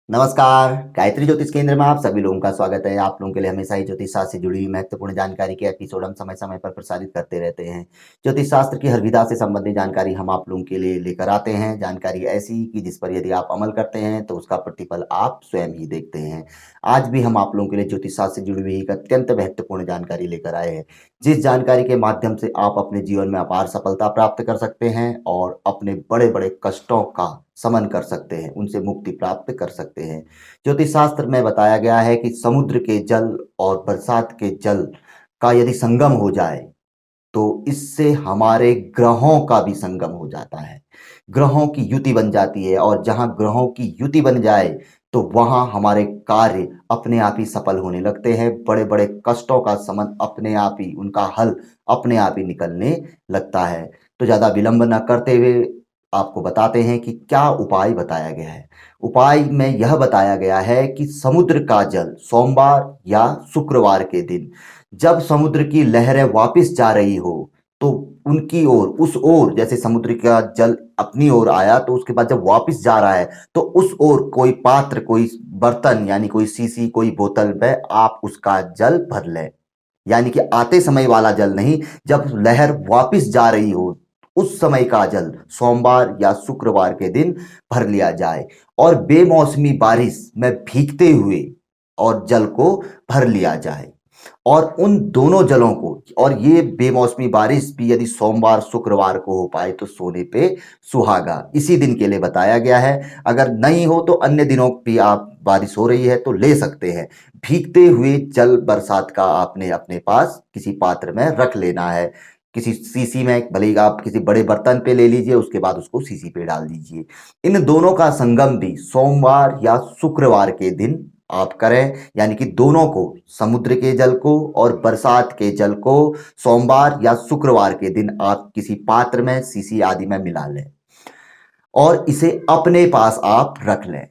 नमस्कार। गायत्री ज्योतिष केंद्र में आप सभी लोगों का स्वागत है। आप लोगों के लिए हमेशा ही ज्योतिष शास्त्र से जुड़ी हुई महत्वपूर्ण जानकारी के एपिसोड हम समय समय पर प्रसारित करते रहते हैं। ज्योतिष शास्त्र की हर विधा से संबंधित जानकारी हम आप लोगों के लिए लेकर आते हैं। जानकारी ऐसी कि जिस पर यदि आप अमल करते हैं तो उसका प्रतिफल आप स्वयं ही देखते हैं। आज भी हम आप लोगों के लिए ज्योतिष शास्त्र से जुड़ी हुई एक अत्यंत महत्वपूर्ण जानकारी लेकर आए हैं, जिस जानकारी के माध्यम से आप अपने जीवन में अपार सफलता प्राप्त कर सकते हैं और अपने बड़े बड़े कष्टों का समन कर सकते हैं, उनसे मुक्ति प्राप्त कर सकते हैं। ज्योतिष शास्त्र में बताया गया है कि समुद्र के जल और बरसात के जल का यदि संगम हो जाए तो इससे हमारे ग्रहों का भी संगम हो जाता है। ग्रहों की युति बन जाती है और जहां ग्रहों की युति बन जाए तो वहां हमारे कार्य अपने आप ही सफल होने लगते हैं। बड़े बड़े कष्टों का समन अपने आप ही, उनका हल अपने आप ही निकलने लगता है। तो ज्यादा विलंब न करते हुए आपको बताते हैं कि क्या उपाय बताया गया है। उपाय में यह बताया गया है कि समुद्र का जल सोमवार या शुक्रवार के दिन जब समुद्र की लहरें वापस जा रही हो तो उनकी ओर, उस ओर, जैसे समुद्र का जल अपनी ओर आया तो उसके बाद जब वापस जा रहा है तो उस ओर कोई पात्र, कोई बर्तन, यानी कोई सीसी, कोई बोतल में आप उसका जल भर लें। यानी कि आते समय वाला जल नहीं, जब लहर वापस जा रही हो उस समय का जल सोमवार या शुक्रवार के दिन भर लिया जाए और बेमौसमी बारिश में भीगते हुए और जल को भर लिया जाए। और उन दोनों जलों को, और ये बेमौसमी बारिश भी यदि सोमवार शुक्रवार को हो पाए तो सोने पे सुहागा, इसी दिन के लिए बताया गया है। अगर नहीं हो तो अन्य दिनों भी आप, बारिश हो रही है तो ले सकते हैं। भीगते हुए जल बरसात का आपने अपने पास किसी पात्र में रख लेना है, किसी सीसी में, भले ही आप किसी बड़े बर्तन पे ले लीजिए, उसके बाद उसको सीसी पे डाल दीजिए। इन दोनों का संगम भी सोमवार या शुक्रवार के दिन आप करें, यानी कि दोनों को, समुद्र के जल को और बरसात के जल को सोमवार या शुक्रवार के दिन आप किसी पात्र में, सीसी आदि में मिला लें और इसे अपने पास आप रख लें।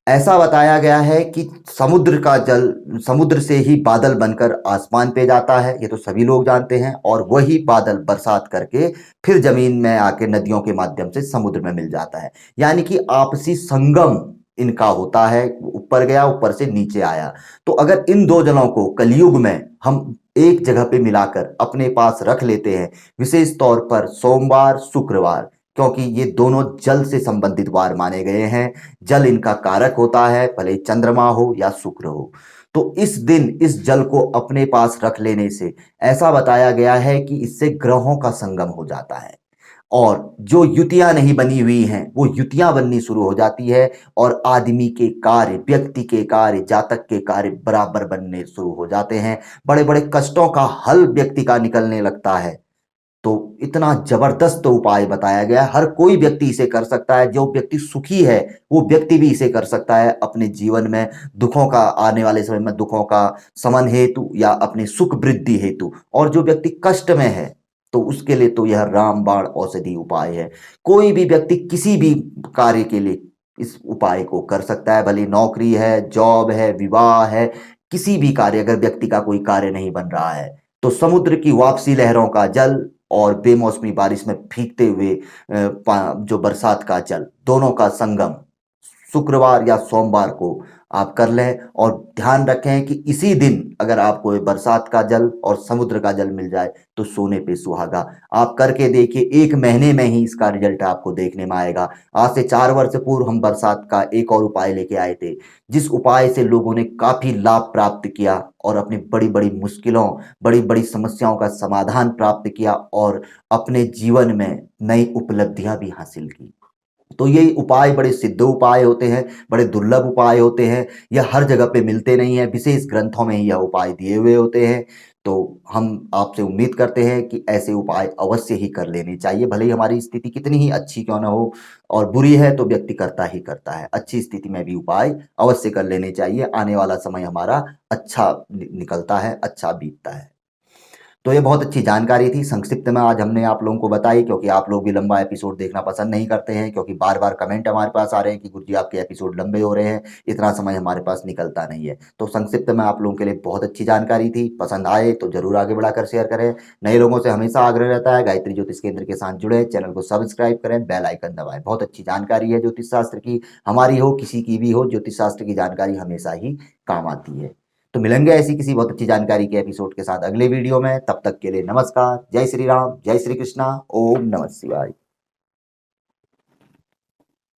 ऐसा बताया गया है कि समुद्र का जल समुद्र से ही बादल बनकर आसमान पे जाता है, ये तो सभी लोग जानते हैं, और वही बादल बरसात करके फिर जमीन में आके नदियों के माध्यम से समुद्र में मिल जाता है। यानी कि आपसी संगम इनका होता है, ऊपर गया, ऊपर से नीचे आया। तो अगर इन दो जलों को कलयुग में हम एक जगह पे मिलाकर अपने पास रख लेते हैं, विशेष तौर पर सोमवार शुक्रवार, क्योंकि ये दोनों जल से संबंधित वार माने गए हैं, जल इनका कारक होता है, भले ही चंद्रमा हो या शुक्र हो। तो इस दिन इस जल को अपने पास रख लेने से ऐसा बताया गया है कि इससे ग्रहों का संगम हो जाता है और जो युतियां नहीं बनी हुई हैं वो युतियां बननी शुरू हो जाती है और आदमी के कार्य, व्यक्ति के कार्य, जातक के कार्य बराबर बनने शुरू हो जाते हैं। बड़े बड़े कष्टों का हल व्यक्ति का निकलने लगता है। तो इतना जबरदस्त उपाय बताया गया है, हर कोई व्यक्ति इसे कर सकता है। जो व्यक्ति सुखी है वो व्यक्ति भी इसे कर सकता है अपने जीवन में दुखों का, आने वाले समय में दुखों का समन हेतु या अपने सुख वृद्धि हेतु। और जो व्यक्ति कष्ट में है तो उसके लिए तो यह रामबाण औषधि उपाय है। कोई भी व्यक्ति किसी भी कार्य के लिए इस उपाय को कर सकता है, भले नौकरी है, जॉब है, विवाह है, किसी भी कार्य, अगर व्यक्ति का कोई कार्य नहीं बन रहा है तो समुद्र की वापसी लहरों का जल और बेमौसमी बारिश में भीगते हुए जो बरसात का जल, दोनों का संगम शुक्रवार या सोमवार को आप कर लें। और ध्यान रखें कि इसी दिन अगर आपको ये बरसात का जल और समुद्र का जल मिल जाए तो सोने पे सुहागा। आप करके देखिए, 1 महीने में ही इसका रिजल्ट आपको देखने में आएगा। आज से 4 वर्ष पूर्व हम बरसात का एक और उपाय लेके आए थे, जिस उपाय से लोगों ने काफी लाभ प्राप्त किया और अपनी बड़ी बड़ी मुश्किलों, बड़ी बड़ी समस्याओं का समाधान प्राप्त किया और अपने जीवन में नई उपलब्धियां भी हासिल की। तो ये उपाय बड़े सिद्ध उपाय होते हैं, बड़े दुर्लभ उपाय होते हैं, यह हर जगह पे मिलते नहीं है, विशेष ग्रंथों में ही यह उपाय दिए हुए होते हैं। तो हम आपसे उम्मीद करते हैं कि ऐसे उपाय अवश्य ही कर लेने चाहिए, भले ही हमारी स्थिति कितनी ही अच्छी क्यों ना हो। और बुरी है तो व्यक्ति करता ही करता है, अच्छी स्थिति में भी उपाय अवश्य कर लेने चाहिए। आने वाला समय हमारा अच्छा निकलता है, अच्छा बीतता है। तो ये बहुत अच्छी जानकारी थी, संक्षिप्त में आज हमने आप लोगों को बताई, क्योंकि आप लोग भी लंबा एपिसोड देखना पसंद नहीं करते हैं, क्योंकि बार-बार कमेंट हमारे पास आ रहे हैं कि गुरुजी आपके एपिसोड लंबे हो रहे हैं, इतना समय हमारे पास निकलता नहीं है। तो संक्षिप्त में आप लोगों के लिए बहुत अच्छी जानकारी थी, पसंद आए तो ज़रूर आगे बढ़ाकर शेयर करें। नए लोगों से हमेशा आग्रह रहता है गायत्री ज्योतिष केंद्र के साथ जुड़े, चैनल को सब्सक्राइब करें, बेल आइकन दबाएँ। बहुत अच्छी जानकारी है ज्योतिष शास्त्र की, हमारी हो, किसी की भी हो, ज्योतिष शास्त्र की जानकारी हमेशा ही काम आती है। तो मिलेंगे ऐसी किसी बहुत अच्छी जानकारी के एपिसोड के साथ अगले वीडियो में। तब तक के लिए नमस्कार, जय श्री राम, जय श्री कृष्णा, ओम नमः शिवाय।